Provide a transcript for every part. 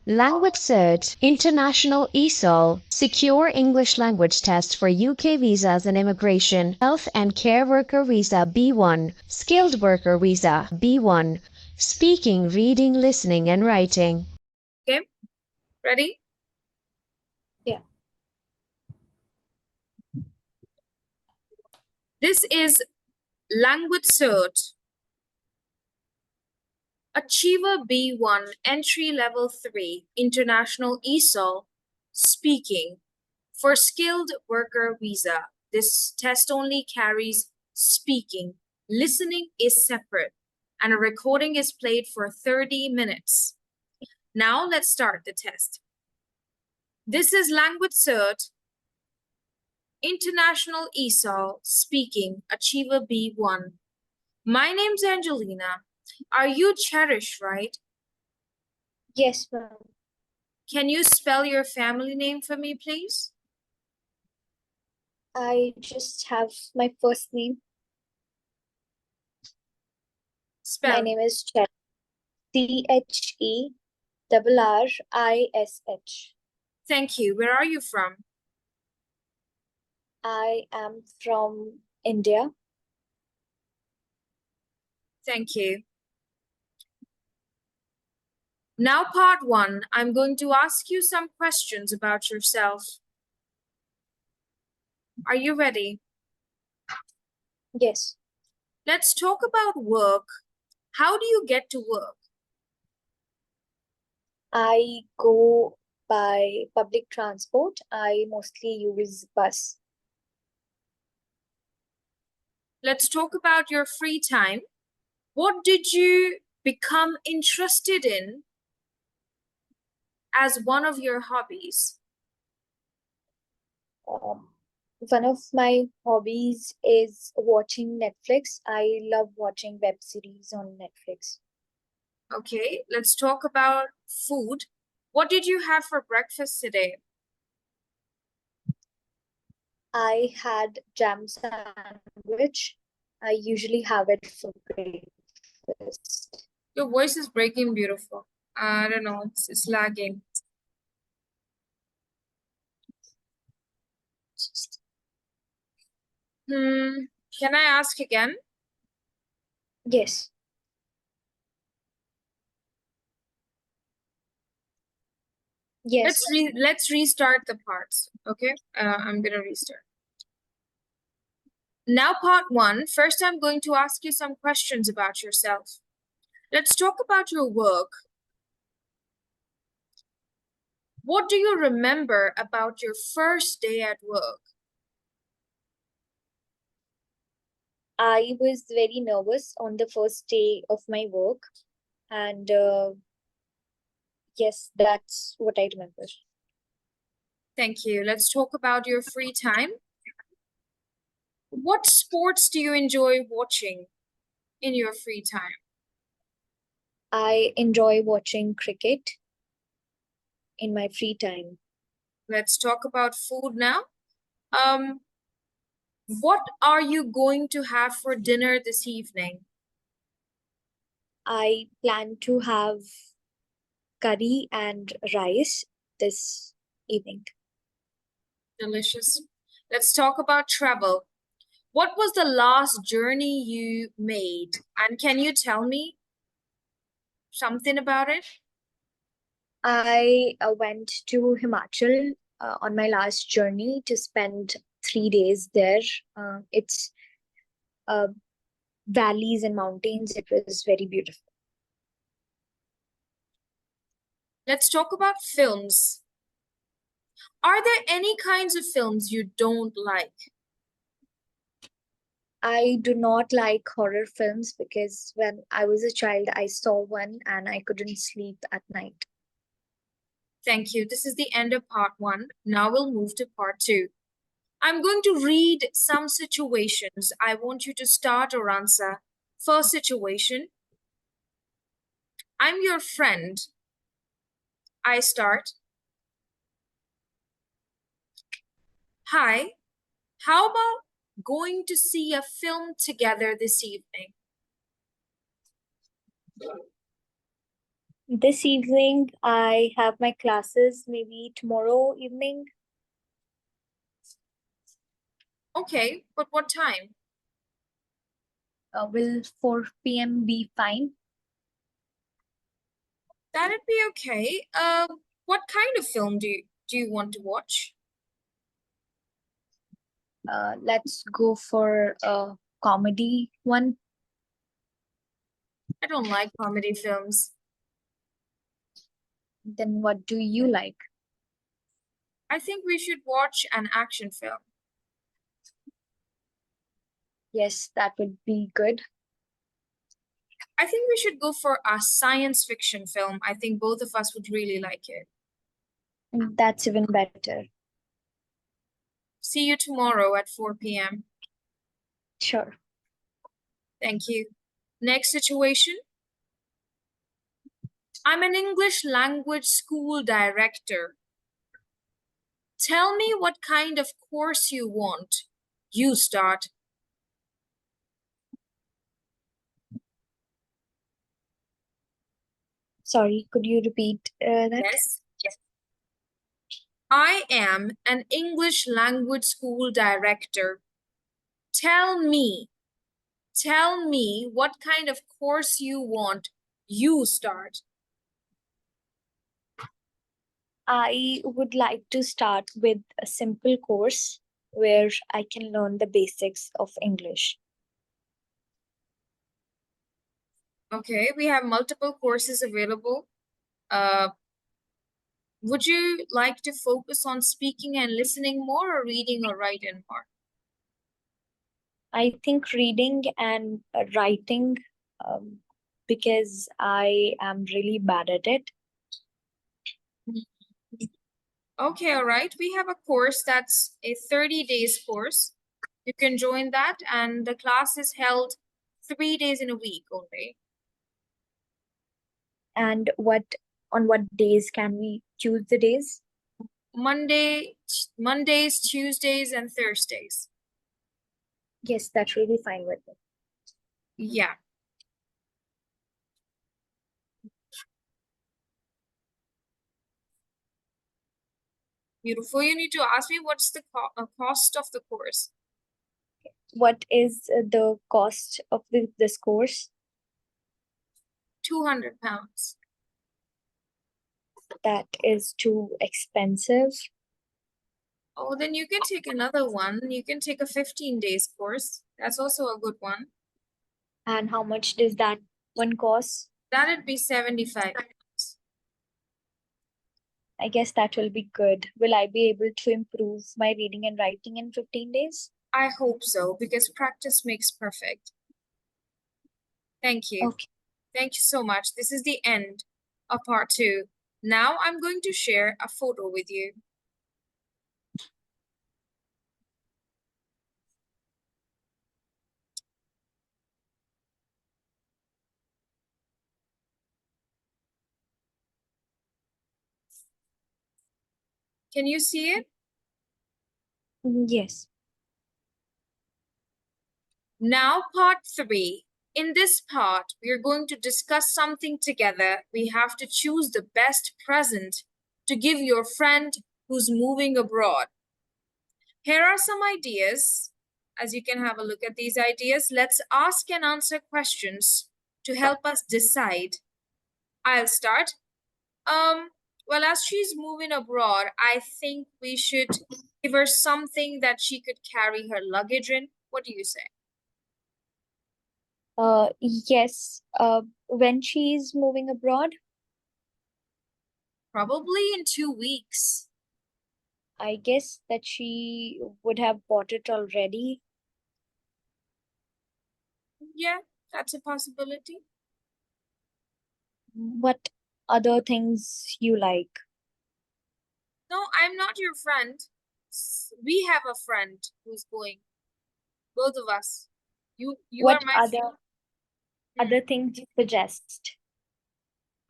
LanguageCert, International ESOL, Secure English Language Test for UK Visas and Immigration, Health and Care Worker Visa B1, Skilled Worker Visa B1, Speaking, Reading, Listening and Writing. Okay, ready? Yeah. This is LanguageCert. Achiever B1, Entry Level 3, International ESOL, Speaking, for Skilled Worker Visa. This test only carries speaking. Listening is separate, and a recording is played for 30 minutes. Now let's start the test. This is LanguageCert, International ESOL, Speaking, Achiever B1. My name's Angelina. Are you Cherish, right? Yes, ma'am. Can you spell your family name for me, please? I just have my first name. Spell. My name is Cherish. CHERRISH. Thank you. Where are you from? I am from India. Thank you. Now, part one, I'm going to ask you some questions about yourself. Are you ready? Yes. Let's talk about work. How do you get to work? I go by public transport. I mostly use bus. Let's talk about your free time. What did you become interested in as one of your hobbies? One of my hobbies is watching Netflix. I love watching web series on Netflix. Okay, let's talk about food. What did you have for breakfast today? I had jam sandwich. I usually have it for breakfast. Your voice is breaking, beautiful. I don't know, it's lagging. Can I ask again? Yes. Yes. Let's restart the parts. Okay, I'm gonna restart. Now, part one. First, I'm going to ask you some questions about yourself. Let's talk about your work. What do you remember about your first day at work? I was very nervous on the first day of my work, and yes, that's what I remember. Thank you. Let's talk about your free time. What sports do you enjoy watching in your free time? I enjoy watching cricket in my free time. Let's talk about food now. What are you going to have for dinner this evening? I plan to have curry and rice this evening. Delicious. Let's talk about travel. What was the last journey you made? And can you tell me something about it? I went to Himachal on my last journey to spend 3 days there. It's valleys and mountains. It was very beautiful. Let's talk about films. Are there any kinds of films you don't like? I do not like horror films because when I was a child, I saw one and I couldn't sleep at night. Thank you. This is the end of part one. Now we'll move to part two. I'm going to read some situations. I want you to start or answer. First situation. I'm your friend. I start. Hi, how about going to see a film together this evening? This evening, I have my classes, maybe tomorrow evening. Okay, but what time? Will 4 p.m. be fine? That'd be okay. What kind of film do you want to watch? Let's go for a comedy one. I don't like comedy films. Then what do you like? I think we should watch an action film. Yes, that would be good. I think we should go for a science fiction film. I think both of us would really like it. That's even better. See you tomorrow at 4 p.m. Sure. Thank you. Next situation. I'm an English language school director. Tell me what kind of course you want. You start. Sorry, could you repeat that? Yes. I am an English language school director. Tell me what kind of course you want. You start. I would like to start with a simple course where I can learn the basics of English. Okay, we have multiple courses available. Would you like to focus on speaking and listening more or reading or writing more? I think reading and writing, because I am really bad at it. Okay, all right. We have a course that's a 30 days course. You can join that, and the class is held 3 days in a week only. And on what days can we choose the days? Mondays, Tuesdays, and Thursdays. Yes, that's really fine with me. Yeah. Beautiful. You need to ask me what's the cost of the course. What is the cost of this course? £200. That is too expensive. Oh, then you can take another one. You can take a 15 days course. That's also a good one. And how much does that one cost? That'd be 75. I guess that will be good. Will I be able to improve my reading and writing in 15 days? I hope so, because practice makes perfect. Thank you. Okay. Thank you so much. This is the end of part 2. Now I'm going to share a photo with you. Can you see it? Yes. Now part 3. In this part, we are going to discuss something together. We have to choose the best present to give your friend who's moving abroad. Here are some ideas. As you can have a look at these ideas, let's ask and answer questions to help us decide. I'll start. Well, as she's moving abroad, I think we should give her something that she could carry her luggage in. What do you say? Yes. When she's moving abroad, Probably in 2 weeks. I guess that she would have bought it already. Yeah, that's a possibility. What other things you like? No, I'm not your friend. We have a friend who's going. Both of us. You are What my friend. other things you suggest?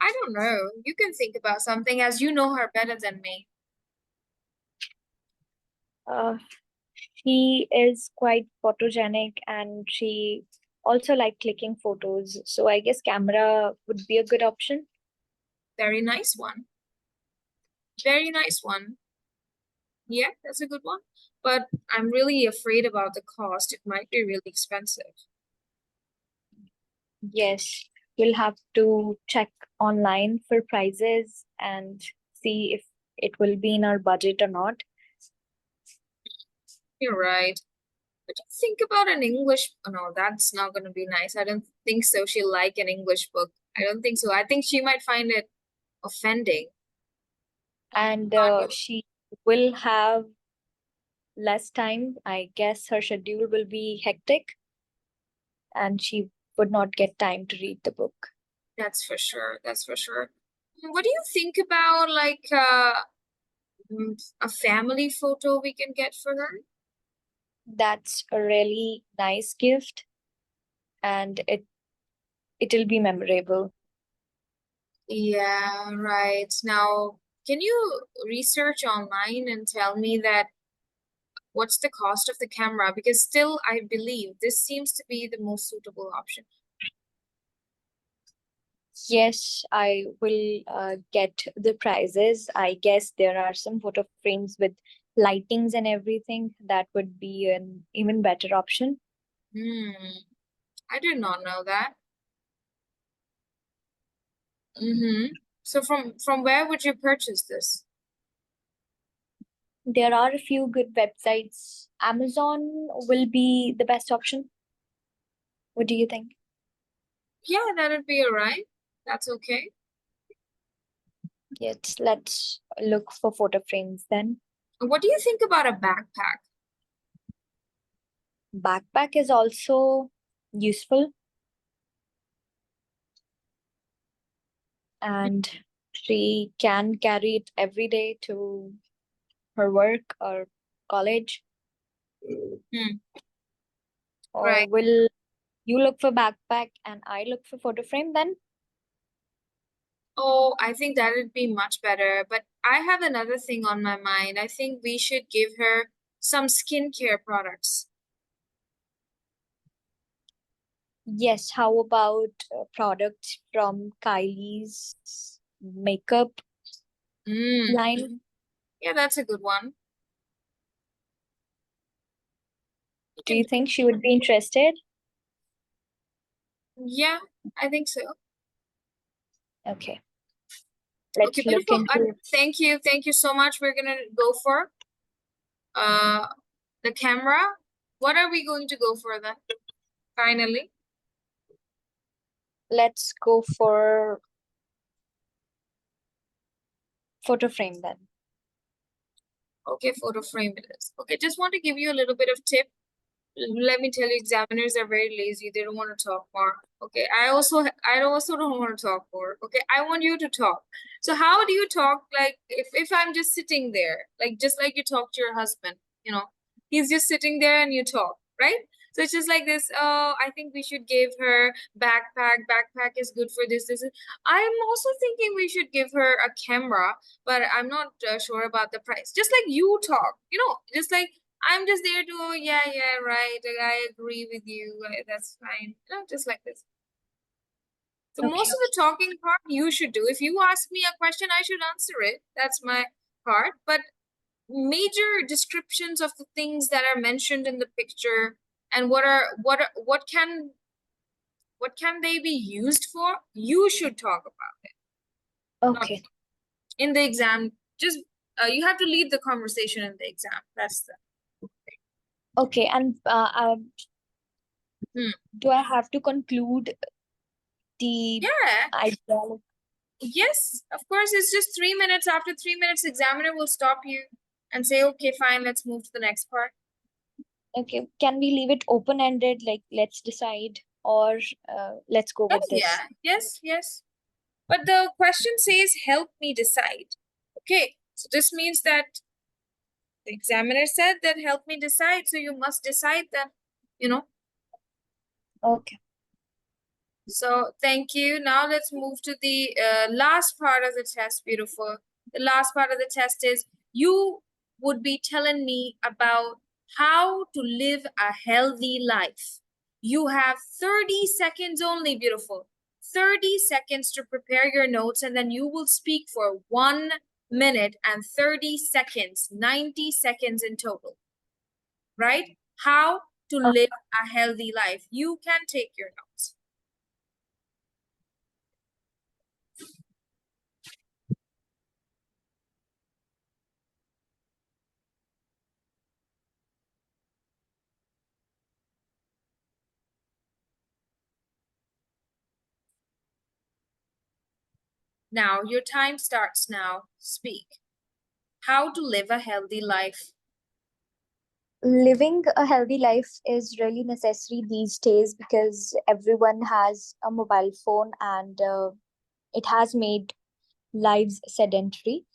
I don't know. You can think about something as you know her better than me. She is quite photogenic and she also like clicking photos. So I guess camera would be a good option. Very nice one. Very nice one. Yeah, that's a good one. But I'm really afraid about the cost. It might be really expensive. Yes, you'll have to check online for prices and see if it will be in our budget or not. You're right. But you think about an English, oh, no, that's not going to be nice. I don't think so. She'll like an English book. I don't think so. I think she might find it offending. And she will have less time. I guess her schedule will be hectic and she would not get time to read the book. That's for sure. That's for sure. What do you think about like a family photo we can get for her? That's a really nice gift and it'll be memorable. Yeah, right. Now, can you research online and tell me that what's the cost of the camera? Because still, I believe this seems to be the most suitable option. Yes, I will get the prices. I guess there are some photo frames with lightings and everything. That would be an even better option. I did not know that. So from where would you purchase this? There are a few good websites. Amazon will be the best option. What do you think? Yeah, that would be all right. That's okay. Yes, let's look for photo frames then. What do you think about a backpack? Backpack is also useful. And she can carry it every day to her work or college. Or Right. will you look for backpack and I look for photo frame then? Oh, I think that would be much better. But I have another thing on my mind. I think we should give her some skincare products. Yes, how about products from Kylie's makeup line? Yeah, that's a good one. Do you think she would be interested? Yeah, I think so. Okay. Let's Okay, look beautiful. into Thank you. Thank you so much. We're gonna go for the camera. What are we going to go for then? Finally. let's go for photo frame then. Okay, photo frame it is. Okay, just want to give you a little bit of tip. Let me tell you, examiners are very lazy. They don't want to talk more. Okay, I also don't want to talk more. Okay, I want you to talk. So how do you talk? Like if I'm just sitting there, like just like you talk to your husband, you know, he's just sitting there and you talk, right? So it's just like this. Oh, I think we should give her backpack. Backpack is good for this. I'm also thinking we should give her a camera, but I'm not sure about the price. Just like you talk, you know, just like I'm just there to, oh, yeah, right. I agree with you. That's fine. You know, just like this. So Okay. most of the talking part you should do. If you ask me a question, I should answer it. That's my part. But major descriptions of the things that are mentioned in the picture and what can they be used for? You should talk about it. Okay. In the exam, just you have to lead the conversation in the exam. That's the Okay, and do I have to conclude the idea? Yes, of course. It's just 3 minutes. After 3 minutes, examiner will stop you and say, okay, fine, let's move to the next part. Okay, can we leave it open-ended, like let's decide, or let's go with this? Yeah, yes. But the question says, help me decide. Okay, so this means that the examiner said that help me decide, so you must decide then, you know. Okay. So thank you. Now let's move to the last part of the test, beautiful. The last part of the test is you would be telling me about how to live a healthy life. You have 30 seconds only, beautiful. 30 seconds to prepare your notes, and then you will speak for 1 minute and 30 seconds, 90 seconds in total, right? How to live a healthy life. You can take your notes. Now, your time starts now. Speak. How to live a healthy life. Living a healthy life is really necessary these days because everyone has a mobile phone and it has made lives sedentary.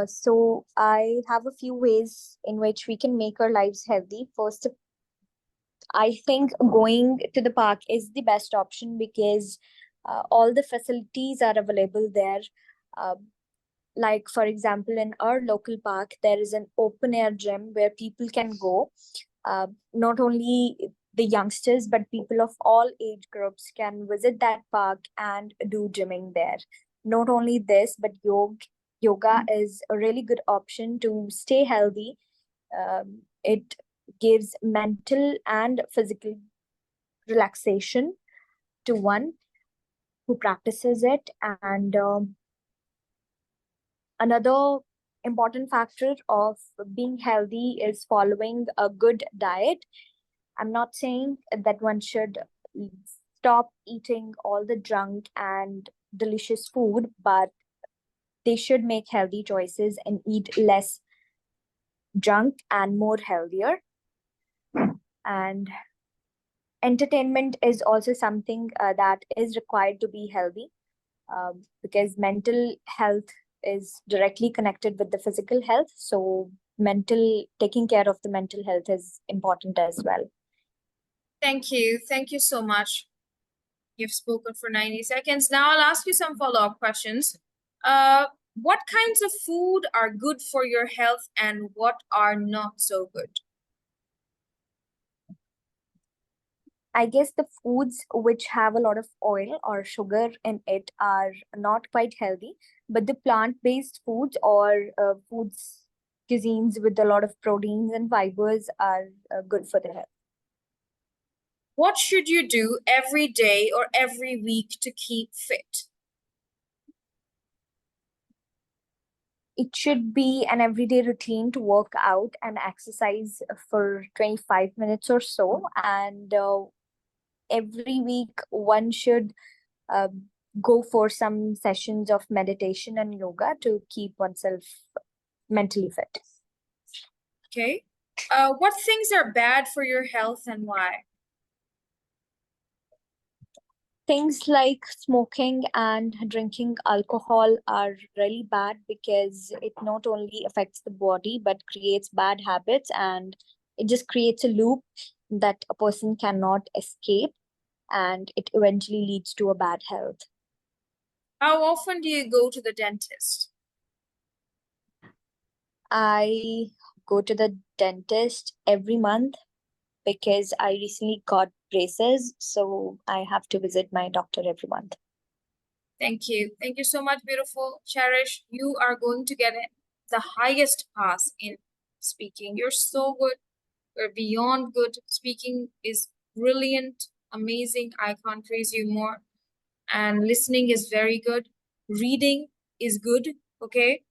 So I have a few ways in which we can make our lives healthy. First, I think going to the park is the best option because all the facilities are available there. Uh, like, for example, in our local park, there is an open air gym where people can go. Not only the youngsters, but people of all age groups can visit that park and do gymming there. Not only this, but yoga is a really good option to stay healthy. It gives mental and physical relaxation to one who practices it. And another important factor of being healthy is following a good diet. I'm not saying that one should stop eating all the junk and delicious food, but they should make healthy choices and eat less junk and more healthier. And entertainment is also something that is required to be healthy, because mental health is directly connected with the physical health. So taking care of the mental health is important as well. Thank you. Thank you so much. You've spoken for 90 seconds. Now I'll ask you some follow-up questions. What kinds of food are good for your health and what are not so good? I guess the foods which have a lot of oil or sugar in it are not quite healthy, but the plant-based foods or foods cuisines with a lot of proteins and fibers are good for the health. What should you do every day or every week to keep fit? It should be an everyday routine to work out and exercise for 25 minutes or so. And every week, one should uh, go for some sessions of meditation and yoga to keep oneself mentally fit. Okay. What things are bad for your health and why? Things like smoking and drinking alcohol are really bad because it not only affects the body but creates bad habits, and it just creates a loop that a person cannot escape, and it eventually leads to a bad health. How often do you go to the dentist? I go to the dentist every month because I recently got braces, so I have to visit my doctor every month. Thank you. Thank you so much, beautiful Cherish. You are going to get the highest pass in speaking. You're so good. You're beyond good. Speaking is brilliant, amazing. I can't praise you more. And listening is very good. Reading is good, okay?